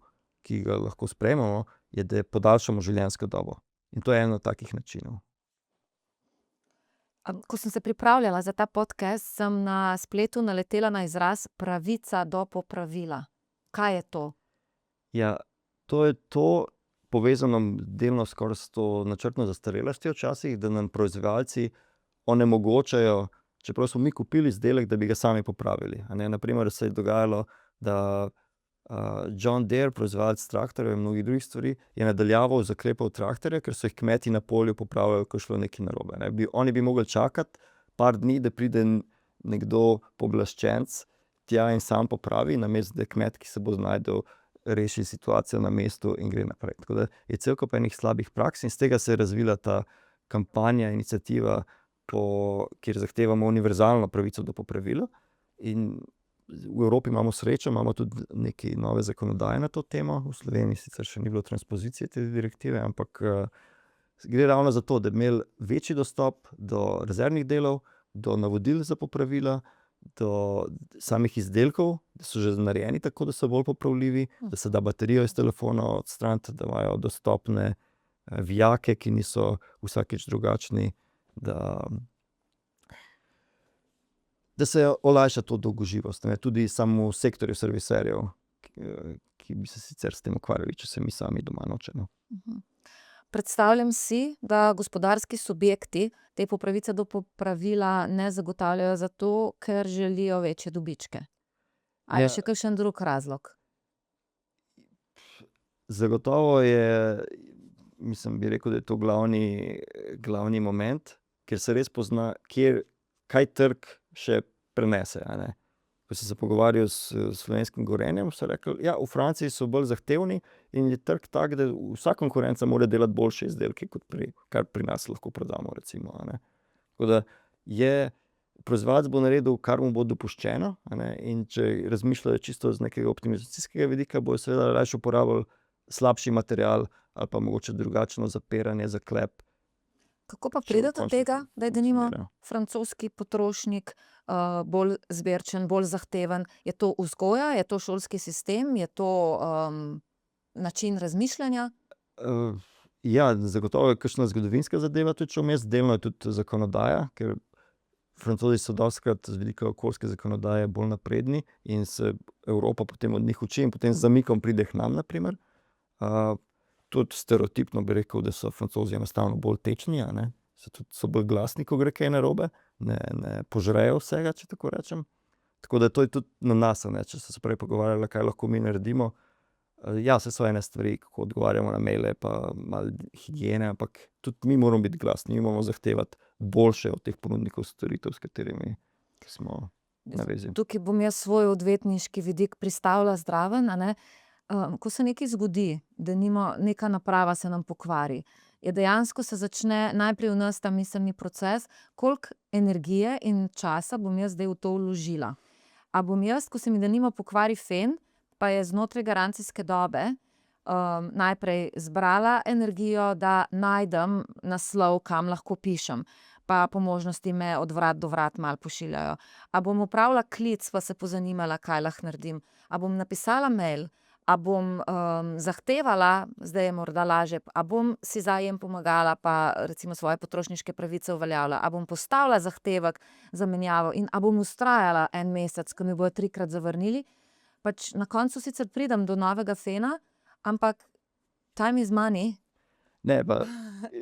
ki ga lahko sprejmemo, je, da podaljšamo življenjsko dobo. In to je eden od takih načinov. Ko sem se pripravljala za ta podcast, sem na spletu naletela na izraz pravica do popravila. Kaj je to? Ja, to je to, povezano delno skoraj s to načrtno zastarelostjo včasih, da nam proizvajalci onemogočajo čeprav smo mi kupili izdelek, da bi ga sami popravili. Naprimer, se je dogajalo, da John Deere, proizvajalec traktorjev in mnogih drugih stvari, je nadaljavo zaklepal traktorje, ker so jih kmeti na polju popravljali, ko je šlo nekaj narobe. Oni bi mogli čakati par dni, da pride nekdo pooblaščenec tja in sam popravi, namesto da je kmet, ki se bo znašel, reši situacijo na mestu in gre naprej. Tako da je cel kup enih slabih praks in z tega se je razvila ta kampanja, iniciativa, kjer zahtevamo univerzalno pravico do popravila. In v Evropi imamo srečo, imamo tudi nekaj nove zakonodaje na to temo. V Sloveniji sicer še ni bilo transpozicije te direktive, ampak gre ravno za to, da bi imeli večji dostop do rezervnih delov, do navodil za popravila, do samih izdelkov, da so že narejeni tako, da so bolj popravljivi, da se da baterijo iz telefona odstraniti, da imajo dostopne vijake, ki niso vsakič drugačni, da se olajša to dolgoživost. Tudi samo v sektorju serviserjev, ki bi se sicer s tem ukvarjali, če se mi sami doma nočemo. Predstavljam si, da gospodarski subjekti te pravice do popravila ne zagotavljajo zato, ker želijo večje dobičke. Ali je še kakšen drug razlog? Zagotovo je, bi rekel, da je to glavni moment, ker se res pozna, kaj trg še prenese. Ko sem se pogovarjal s slovenskim Gorenjem, so rekli, v Franciji so bolj zahtevni in je trg tak, da vsa konkurenca mora delati boljše izdelke, kar pri nas lahko prodamo, recimo. Tako da proizvajalec bo naredil, kar mu bo dopuščeno, in če razmišljajo čisto z nekega optimizacijskega vidika, bojo seveda rajši uporabljali slabši material ali pa mogoče drugačno zapiranje, zaklep. Kako pa pride do tega, da je denimo francoski potrošnik bolj zberčen, bolj zahteven? Je to vzgoja, je to šolski sistem, je to način razmišljanja? Zagotovo je kakšna zgodovinska zadeva tudi vmes, delno je tudi zakonodaja, ker Francozi so dostikrat z vidika okoljske zakonodaje bolj napredni in se Evropa potem od njih uči in potem z zamikom pride k nam, na primer. Tudi stereotipno bi rekel, da so Francozi enostavno bolj tečni, so bolj glasni, ko gre kaj narobe, ne požrejo vsega, če tako rečem. Tako da to je tudi na nas, če se prej pogovarjali, kaj lahko mi naredimo. Se so ene stvari, kako odgovarjamo na maile, pa malo higiene, ampak tudi mi moramo biti glasni, mi moramo zahtevati boljše od teh ponudnikov storitev, s katerimi smo navezi. Tukaj bom jaz svoj odvetniški vidik pristavila zraven, ko se nekaj zgodi, denimo neka naprava se nam pokvari, dejansko se začne najprej v nas ta miselni proces, koliko energije in časa bom jaz zdaj v to vložila. A bom jaz, ko se mi denimo pokvari fen, pa je znotraj garancijske dobe najprej zbrala energijo, da najdem naslov, kam lahko pišem, pa po možnosti me od vrat do vrat malo pošiljajo. A bom opravila klic, pa se pozanimala, kaj lahko naredim. A bom napisala mail, a bom zahtevala, zdaj je morda lažje, a bom si zajem pomagala, pa recimo svoje potrošniške pravice uveljavila, a bom postavila zahtevek za menjavo in a bom vztrajala en mesec, ko mi bojo 3-krat zavrnili. Pač na koncu sicer pridem do novega fena, ampak time is money. Ne, pa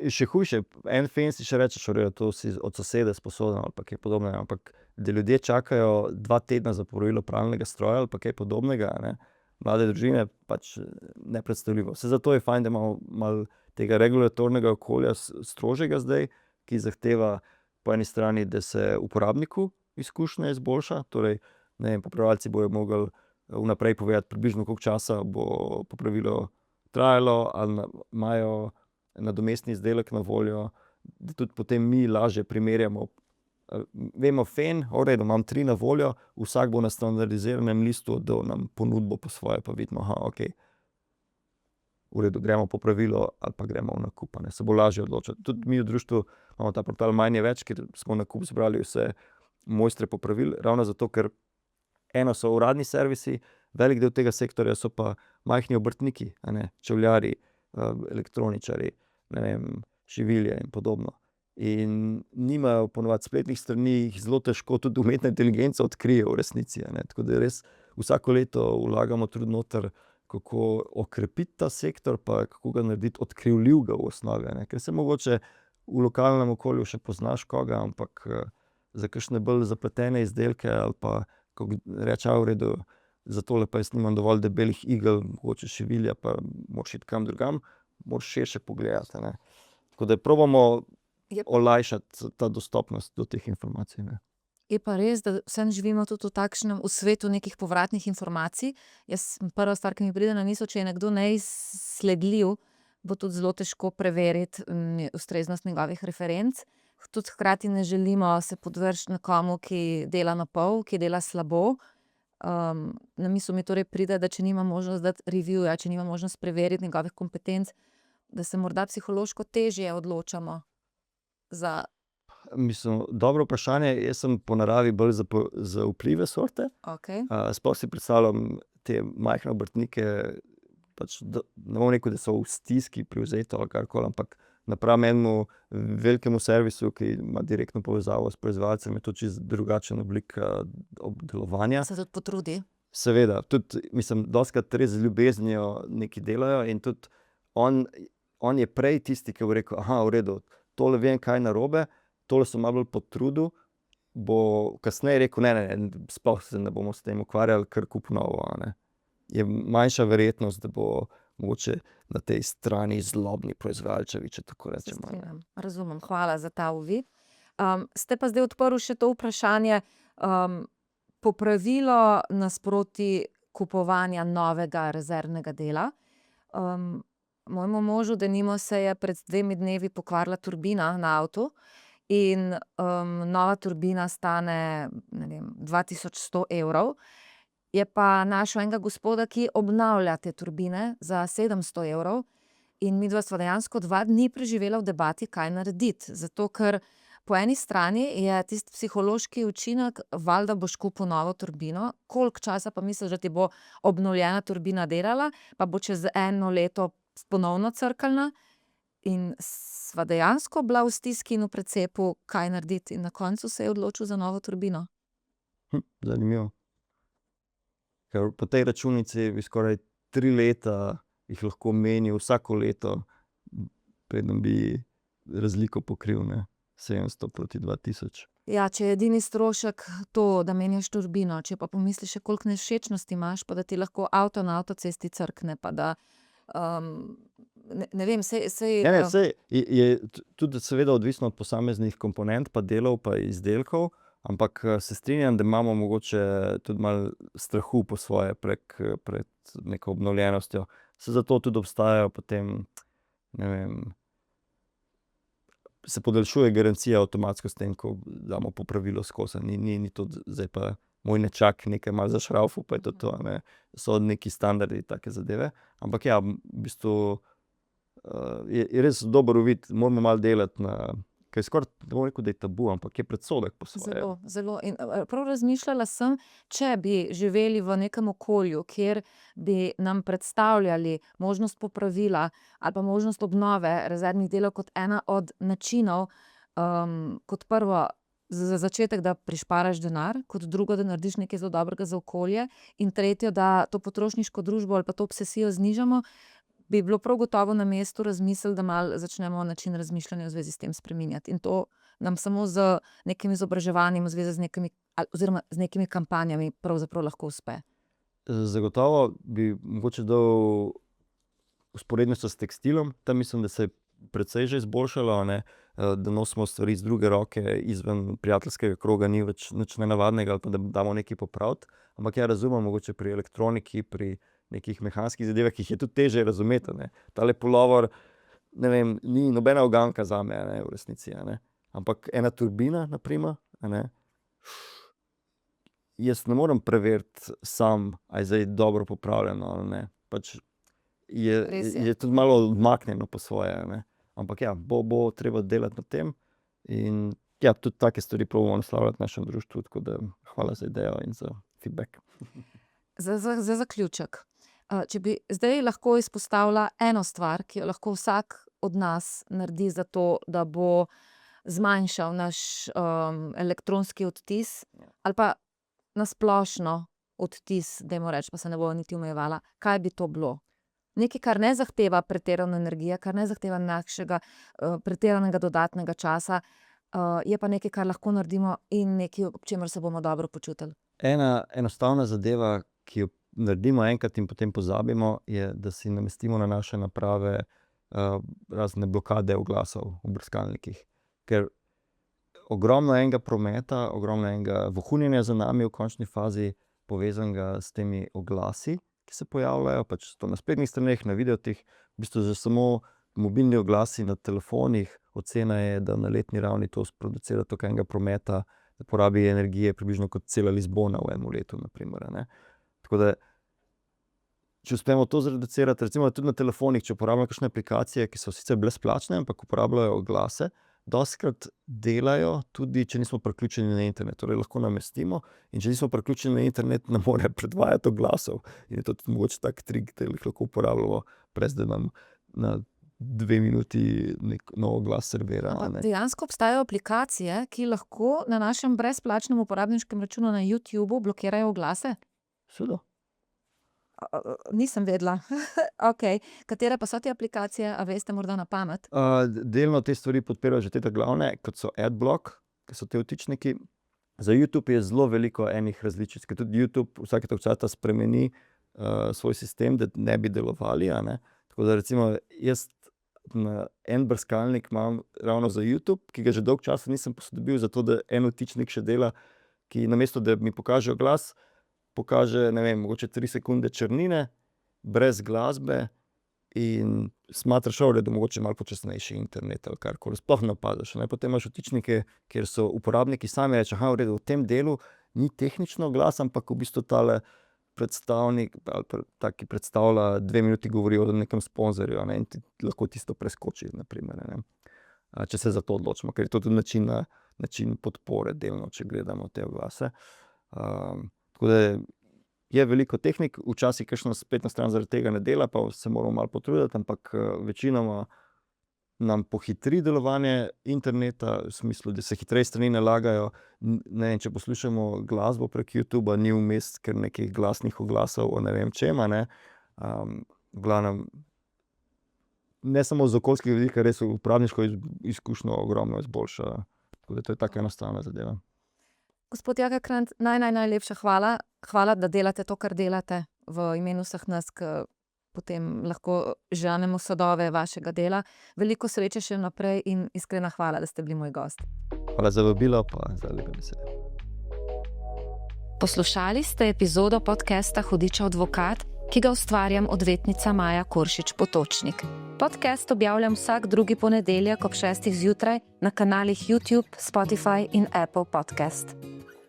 še hujše, en fen si še rečeš, to si od sosede sposoden ali pa kaj podobnega, ampak da ljudje čakajo 2 tedna za popravilo pralnega stroja ali pa kaj podobnega, mlade družine, pač nepredstavljivo. Vse zato je fajn, da imamo malo tega regulatornega okolja strožjega zdaj, ki zahteva po eni strani, da se uporabniku izkušnja izboljša, torej, popravljavci bojo mogli vnaprej povedati približno, koliko časa bo popravilo trajalo, ali imajo nadomestni izdelek na voljo, da tudi potem mi lažje primerjamo. Vemo fen, v redu, imam 3 na voljo, vsak bo na standardiziranem listu dal nam ponudbo po svoje, pa vidimo, okej, v redu, gremo po pravilo ali pa gremo v nakup, se bo lažje odločiti. Tudi mi v društvu imamo ta portal Manj je več, kjer smo v nakup zbrali vse mojstre popravil, ravno zato, ker eno so uradni servisi, velik del tega sektorja so pa majhni obrtniki, čevljarji, elektroničarji, šivilje in podobno. In nimajo ponovadi spletnih strani, jih zelo težko tudi umetna inteligenca odkrije v resnici, Tako da res vsako leto vlagamo trud noter, kako okrepiti ta sektor, pa kako ga narediti odkrivljivega v osnovi, ker se mogoče v lokalnem okolju še poznaš koga, ampak za kakšne bolj zapletene izdelke ali pa ko reče, v redu, za tole pa jaz nimam dovolj debelih igel, mogoče šivilja, pa moraš iti kam drugam, moraš širše pogledati, ne. Tako da probamo olajšati ta dostopnost do teh informacij, ne. Je pa res, da vseeno živimo tudi v svetu nekih povratnih informacij. Prva stvar, ki mi pride na misel, če je nekdo neizsledljiv, bo tudi zelo težko preveriti ustreznost njegovih referenc. Tudi hkrati ne želimo se podvreči nekomu, ki dela na pol, ki dela slabo. Na misel mi torej pride, da če nima možnost dati reviewja, če nima možnost preveriti njegovih kompetenc, da se morda psihološko težje odločamo za. Mislim, dobro vprašanje. Jaz sem po naravi bolj za vplive sorte. Okej. Sploh si predstavljam te majhne obrtnike, pač ne bom rekel, da so v stiski privzeti ali karkoli, ampak napram enemu velikemu servisu, ki ima direktno povezavo s proizvajalcem, je to čisto drugačen oblik obdelovanja. Se tudi potrudi. Seveda, tudi, mislim, dostikrat res z ljubeznijo nekaj delajo in tudi on je prej tisti, ki bo rekel, v redu, tole vem, kaj je narobe, tole sem malo bolj potrudil, bo kasneje rekel, ne, sploh se ne bomo s tem ukvarjali, kar kup novo, ne. Je manjša verjetnost, da bo mogoče na tej strani zlobni proizvajalčevi, če tako Se rečemo. strinjam. Razumem, hvala za ta uvid. Ste pa zdaj odprli še to vprašanje, popravilo nasproti kupovanja novega rezervnega dela. Mojemu možu denimo se je pred 2 dnevi pokvarila turbina na avtu in nova turbina stane, ne vem, 2100 evrov. Je pa našel enega gospoda, ki obnavlja te turbine za 700 evrov in midva sva dejansko 2 dni preživela v debati, kaj narediti. Zato ker po eni strani je tisti psihološki učinek, valjda boš kupil novo turbino, koliko časa pa misliš, da ti bo obnovljena turbina delala, pa bo čez 1 leto ponovno crknila. In sva dejansko bila v stiski in v precepu, kaj narediti. In na koncu se je odločil za novo turbino. Zanimivo. Ker po tej računici bi skoraj 3 leta jih lahko menil vsako leto, preden bi razliko pokril, ne. 700 proti 2000. Ja, če je edini strošek to, da menjaš turbino, če pa pomisliš še, koliko nevšečnosti imaš, pa da ti lahko avto na avtocesti crkne, pa da ne vem, saj. Ne, saj je tudi seveda odvisno od posameznih komponent pa delov pa izdelkov, ampak se strinjam, da imamo mogoče tudi malo strahu po svoje pred neko obnovljenostjo. Saj zato tudi obstajajo potem, ne vem, se podaljšuje garancija avtomatsko s tem, ko damo popravilo skozi. Ni to zdaj pa moj nečak nekaj malo zašravfal, pa je to, ne. So neki standardi, take zadeve. Ampak ja, v bistvu je res dober uvid, moramo malo delati na, ker je skoraj, ne bom rekel, da je tabu, ampak je predsodek po svoje. Zelo, zelo. In prav razmišljala sem, če bi živeli v nekem okolju, kjer bi nam predstavljali možnost popravila ali pa možnost obnove rezervnih delov kot ena od načinov, kot prvo, za začetek, da prišparaš denar, kot drugo, da narediš nekaj zelo dobrega za okolje, in tretje, da to potrošniško družbo ali pa to obsesijo znižamo, bi bilo prav gotovo na mestu razmisliti, da malo začnemo način razmišljanja v zvezi s tem spreminjati. In to nam samo z nekim izobraževanjem v zvezi z nekimi, oziroma z nekimi kampanjami pravzaprav lahko uspe. Zagotovo bi mogoče dal vzporednico s tekstilom. Tam mislim, da se je precej že izboljšalo, ne, da nosimo stvari iz druge roke, izven prijateljskega kroga, ni več nič nenavadnega, ali pa da damo nekaj popraviti. Ampak ja, razumem, mogoče pri elektroniki, pri nekih mehanskih zadevah, ki jih je tudi težje razumeti, ne. Tale pulover, ne vem, ni nobena uganka zame, ne, v resnici, ne. Ampak ena turbina, na primer, ne, jaz ne morem preveriti sam, a je zdaj dobro popravljeno ali ne. Pač je tudi malo odmaknjeno po svoje, ne. Ampak ja, bo treba delati na tem in ja, tudi take stvari probamo naslavljati v našem društvu, tako da hvala za idejo in za feedback. Za zaključek. Če bi zdaj lahko izpostavila eno stvar, ki jo lahko vsak od nas naredi za to, da bo zmanjšal naš elektronski odtis, ali pa na splošno odtis, dajmo reči, pa se ne bova niti omejevala, kaj bi to bilo? Nekaj, kar ne zahteva pretirano energije, kar ne zahteva našega pretiranega dodatnega časa, je pa nekaj, kar lahko naredimo in nekaj, ob čemer se bomo dobro počutili. Ena enostavna zadeva, ki jo naredimo enkrat in potem pozabimo, je, da si namestimo na naše naprave razne blokade oglasov v brskalnikih. Ker ogromno enega prometa, ogromno enega vohunjenja za nami v končni fazi povezanega s temi oglasi, ki se pojavljajo, pač to na spletnih straneh, na videotih, v bistvu že samo mobilni oglasi na telefonih, ocena je, da na letni ravni to sproducira toliko enega prometa, da porabi energije približno kot cela Lizbona v enem letu, na primer, ne. Tako da, če uspemo to zreducirati, recimo tudi na telefonih, če uporabljamo kakšne aplikacije, ki so sicer brezplačne, ampak uporabljajo oglase, dostikrat delajo tudi, če nismo priključeni na internet. Torej lahko namestimo in če nismo priključeni na internet, ne more predvajati oglasov. In je to tudi mogoče tak trik, da jih lahko uporabljamo, brez da nam na 2 minuti nek nov oglas servira. Ampak dejansko obstajajo aplikacije, ki lahko na našem brezplačnem uporabniškem računu na YouTubu blokirajo oglase? Seveda. Nisem vedela. Okej. Katere pa so te aplikacije, a veste morda na pamet? Delno te stvari podpirajo že te glavne, kot so Adblock, ki so te vtičniki. Za YouTube je zelo veliko enih različic, ker tudi YouTube vsake toliko časa spremeni svoj sistem, da ne bi delovali, a ne. Tako da recimo jaz en brskalnik imam ravno za YouTube, ki ga že dolgo časa nisem posodobil, zato da en vtičnik še dela, ki namesto, da mi pokaže oglas, pokaže, ne vem, mogoče 3 sekunde črnine, brez glasbe in smatraš, da je mogoče malo počasnejši internet ali karkoli, sploh ne opaziš, ne. Potem imaš vtičnike, kjer so uporabniki sami reče, v redu, v tem delu ni tehnično glas, ampak v bistvu tale predstavnik ali tak, ki predstavlja 2 minuti govori o nekem sponzorju, a ne, in ti lahko tisto preskoči, na primer, ne. Če se za to odločimo, ker je to tudi način podpore delno, če gledamo te oglase. Tako da je veliko tehnik, včasih kakšna spletna stran zaradi tega ne dela, pa se moramo malo potruditi, ampak večinoma nam pohitri delovanje interneta, v smislu, da se hitreje strani nalagajo. Ne vem, če poslušamo glasbo prek YouTuba, ni vmes kar nekih glasnih oglasov o ne vem čem, a ne. V glavnem, ne samo z okoljskega vidika, res uporabniško izkušnjo ogromno izboljša. Tako da to je taka enostavna zadeva. Gospod Jaka Krant, najlepša hvala. Hvala, da delate to, kar delate, v imenu vseh nas, ki potem lahko žanemo sadove vašega dela. Veliko sreče še naprej in iskrena hvala, da ste bili moj gost. Hvala za vabilo, pa za lepe besede. Poslušali ste epizodo podcasta Hudičev advokat, ki ga ustvarjam odvetnica Maja Koršič Potočnik. Podcast objavljam vsak drugi ponedeljek ob 6. zjutraj na kanalih YouTube, Spotify in Apple Podcast.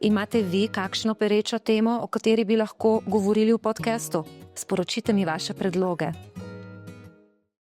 Imate vi kakšno perečo temo, o kateri bi lahko govorili v podcastu? Sporočite mi vaše predloge.